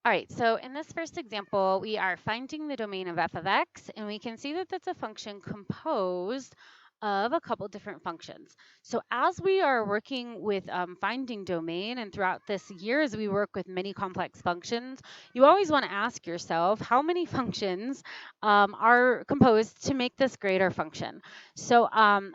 All right, so in this first example, we are finding the domain of f of x, and we can see that that's a function composed of a couple different functions. So as we are working with finding domain, and throughout this year as we work with many complex functions, you always want to ask yourself how many functions are composed to make this greater function. So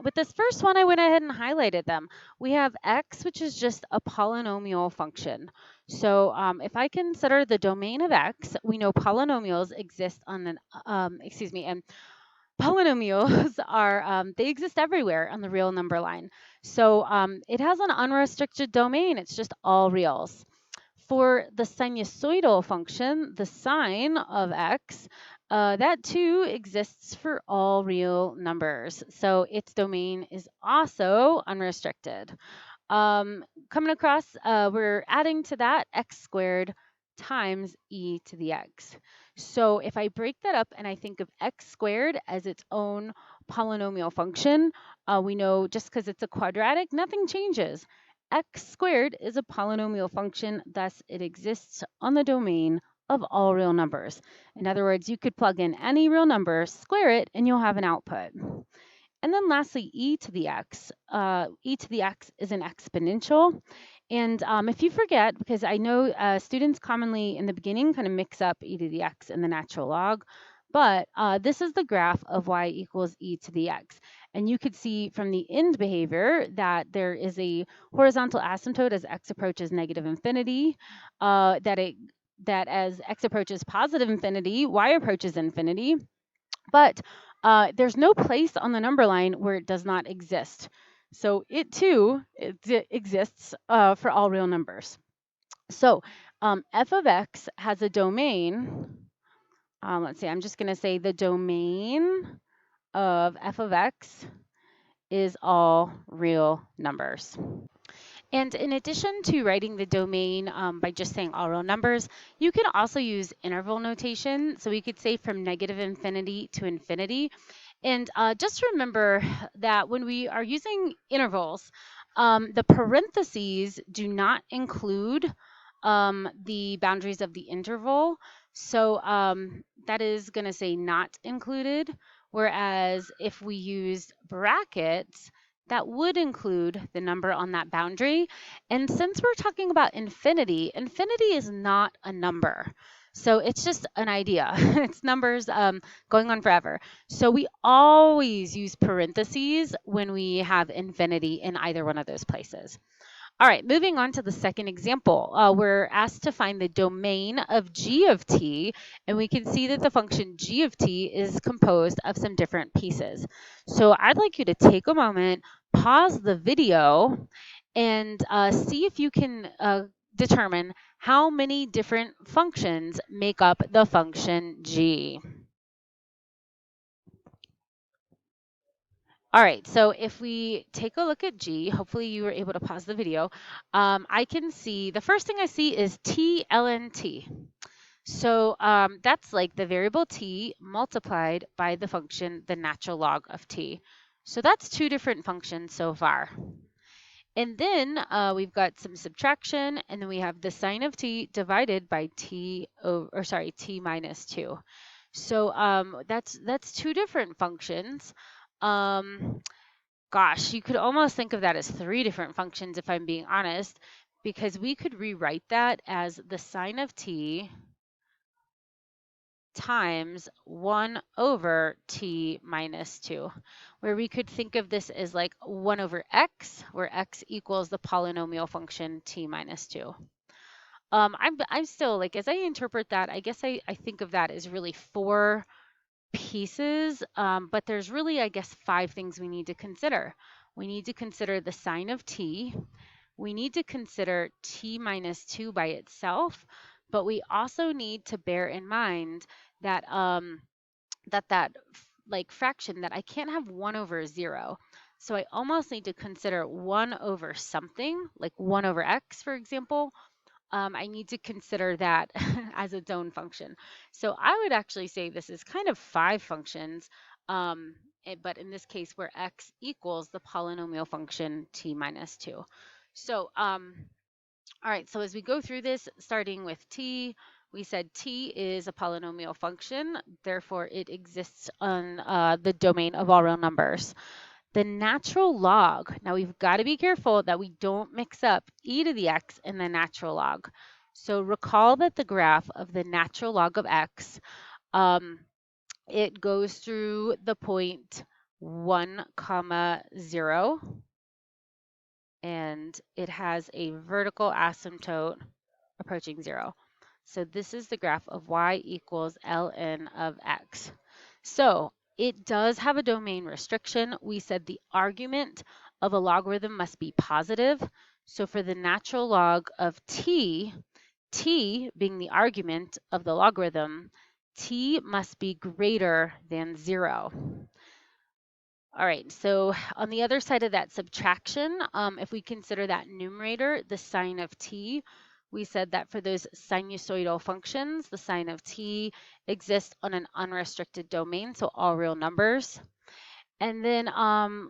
with this first one, I went ahead and highlighted them. We have x, which is just a polynomial function. So if I consider the domain of x, we know polynomials exist on an, and polynomials are, they exist everywhere on the real number line. So it has an unrestricted domain. It's just all reals. For the sinusoidal function, the sine of x, that too exists for all real numbers. So its domain is also unrestricted. Coming across, we're adding to that x squared times e to the x. So if I break that up and I think of x squared as its own polynomial function, we know just because it's a quadratic, nothing changes. X squared is a polynomial function, thus it exists on the domain of all real numbers. In other words, you could plug in any real number, square it, and you'll have an output. And then lastly, e to the x. E to the x is an exponential. And if you forget, because I know students commonly in the beginning kind of mix up e to the x and the natural log, but this is the graph of y equals e to the x. And you could see from the end behavior that there is a horizontal asymptote as x approaches negative infinity, that as x approaches positive infinity, y approaches infinity. But there's no place on the number line where it does not exist. So it too exists for all real numbers. So f of x has a domain. Let's see, I'm just going to say the domain of f of x is all real numbers. And in addition to writing the domain by just saying all real numbers, you can also use interval notation. So we could say from negative infinity to infinity. And just remember that when we are using intervals, the parentheses do not include the boundaries of the interval. So that is going to say not included. Whereas if we use brackets, that would include the number on that boundary. And since we're talking about infinity, infinity is not a number. So it's just an idea. It's numbers going on forever. So we always use parentheses when we have infinity in either one of those places. All right, moving on to the second example. We're asked to find the domain of g of t, and we can see that the function g of t is composed of some different pieces. So I'd like you to take a moment, pause the video, and see if you can determine how many different functions make up the function g. All right, so if we take a look at G, hopefully you were able to pause the video. I can see, the first thing I see is T ln T. So that's like the variable T multiplied by the function, the natural log of T. So that's two different functions so far. And then we've got some subtraction, and then we have the sine of T divided by T minus 2. So that's two different functions. Um, Gosh, you could almost think of that as three different functions if I'm being honest, because we could rewrite that as the sine of t times 1 over t minus 2, where we could think of this as like 1 over x, where x equals the polynomial function t minus 2. I'm still, like, as I interpret that, I guess I think of that as really four pieces, but there's really, I guess, five things we need to consider. We need to consider the sine of t. We need to consider t minus 2 by itself, but we also need to bear in mind that like fraction that I can't have 1 over 0. So I almost need to consider 1 over something, like 1 over x, for example. I need to consider that as its own function. So I would actually say this is kind of five functions, but in this case where x equals the polynomial function t minus 2. So, all right, so as we go through this, starting with t, We said t is a polynomial function, therefore it exists on the domain of all real numbers. The natural log, now we've got to be careful that we don't mix up e to the x and the natural log. So recall that the graph of the natural log of x, it goes through the point 1, 0, and it has a vertical asymptote approaching 0. So this is the graph of y equals ln of x. So it does have a domain restriction. We said the argument of a logarithm must be positive. So for the natural log of t, t being the argument of the logarithm, t must be greater than 0. All right, so on the other side of that subtraction, if we consider that numerator, the sine of t, we said that for those sinusoidal functions, the sine of t exists on an unrestricted domain, so all real numbers. And then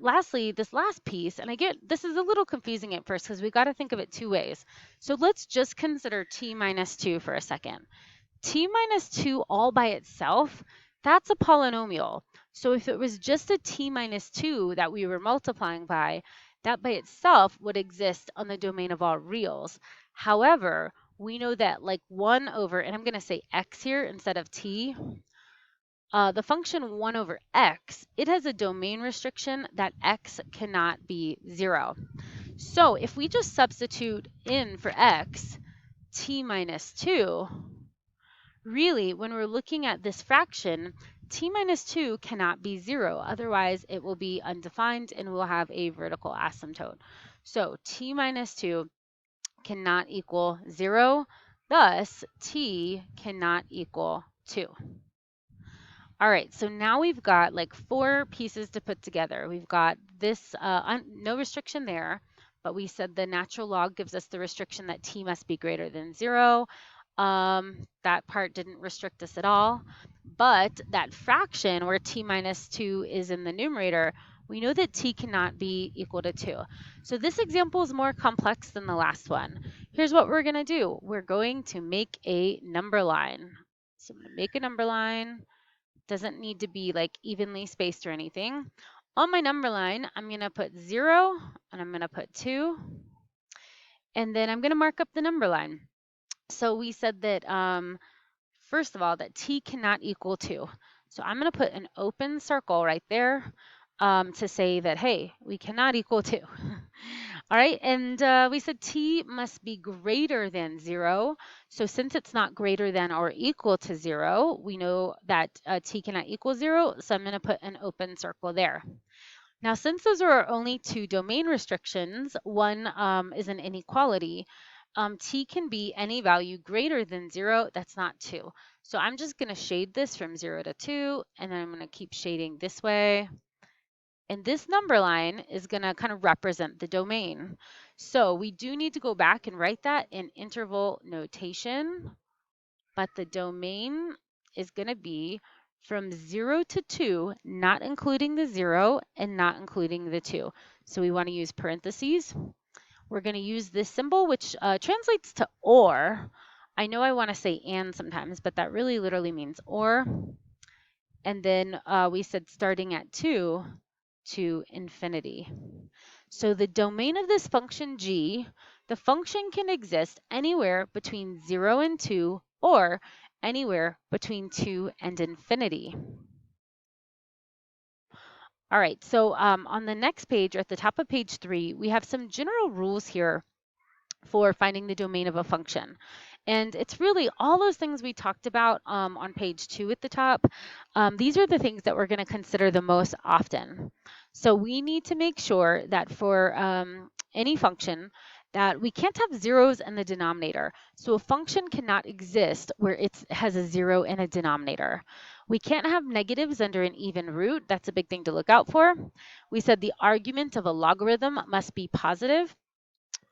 lastly, this last piece, and this is a little confusing at first because we got to think of it two ways. So let's just consider t minus 2 for a second. T minus 2 all by itself, that's a polynomial. So if it was just a t minus 2 that we were multiplying by, that by itself would exist on the domain of all reals. However, we know that like 1 over, and I'm going to say x here instead of t, the function 1 over x, it has a domain restriction that x cannot be 0. So if we just substitute in for x, t minus 2, really, when we're looking at this fraction, t minus 2 cannot be 0. Otherwise, it will be undefined and we'll have a vertical asymptote. So t minus 2 cannot equal 0. Thus, t cannot equal 2. All right, so now we've got like 4 pieces to put together. We've got this, no restriction there, but we said the natural log gives us the restriction that t must be greater than 0. That part didn't restrict us at all, but that fraction where t minus 2 is in the numerator, we know that t cannot be equal to 2. So this example is more complex than the last one. Here's what we're going to do. We're going to make a number line. So I'm going to make a number line. Doesn't need to be like evenly spaced or anything. On my number line, I'm going to put 0 and I'm going to put 2. And then I'm going to mark up the number line. So we said that, first of all, that t cannot equal 2. So I'm going to put an open circle right there to say that, hey, we cannot equal 2. All right, and we said t must be greater than 0. So since it's not greater than or equal to 0, we know that t cannot equal 0. So I'm going to put an open circle there. Now, since those are our only 2 domain restrictions, one is an inequality, t can be any value greater than 0 that's not 2. So I'm just going to shade this from 0 to 2, and then I'm going to keep shading this way. And this number line is going to kind of represent the domain. So we do need to go back and write that in interval notation, but the domain is going to be from 0 to 2, not including the 0 and not including the 2. So we want to use parentheses. We're going to use this symbol, which translates to or. I know I want to say and sometimes, but that really literally means or. And then we said starting at 2 to infinity. So the domain of this function g, the function can exist anywhere between 0 and 2 or anywhere between 2 and infinity. All right, so on the next page or at the top of page 3, we have some general rules here for finding the domain of a function. And it's really all those things we talked about on page 2 at the top. These are the things that we're going to consider the most often. So we need to make sure that for any function that we can't have zeros in the denominator. So a function cannot exist where it has a 0 in a denominator. We can't have negatives under an even root. That's a big thing to look out for. We said the argument of a logarithm must be positive.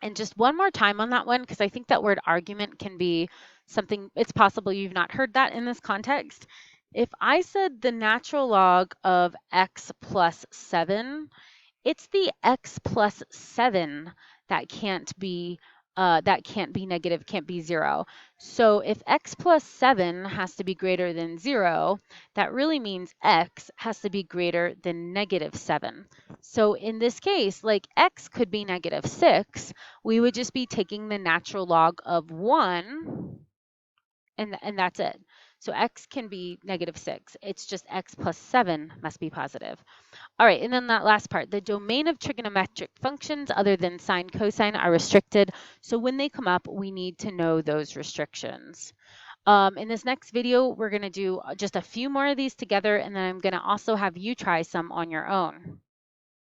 And just one more time on that one, because I think that word argument can be something, it's possible you've not heard that in this context. If I said the natural log of x plus 7, it's the x plus 7 that can't be that can't be negative, can't be 0. So if x plus 7 has to be greater than 0, that really means x has to be greater than negative 7. So in this case, like x could be negative 6, we would just be taking the natural log of 1, and that's it. So x can be negative 6. It's just x plus 7 must be positive. All right, and then that last part, the domain of trigonometric functions other than sine, cosine are restricted. So when they come up, we need to know those restrictions. In this next video, we're going to do just a few more of these together, and then I'm going to also have you try some on your own.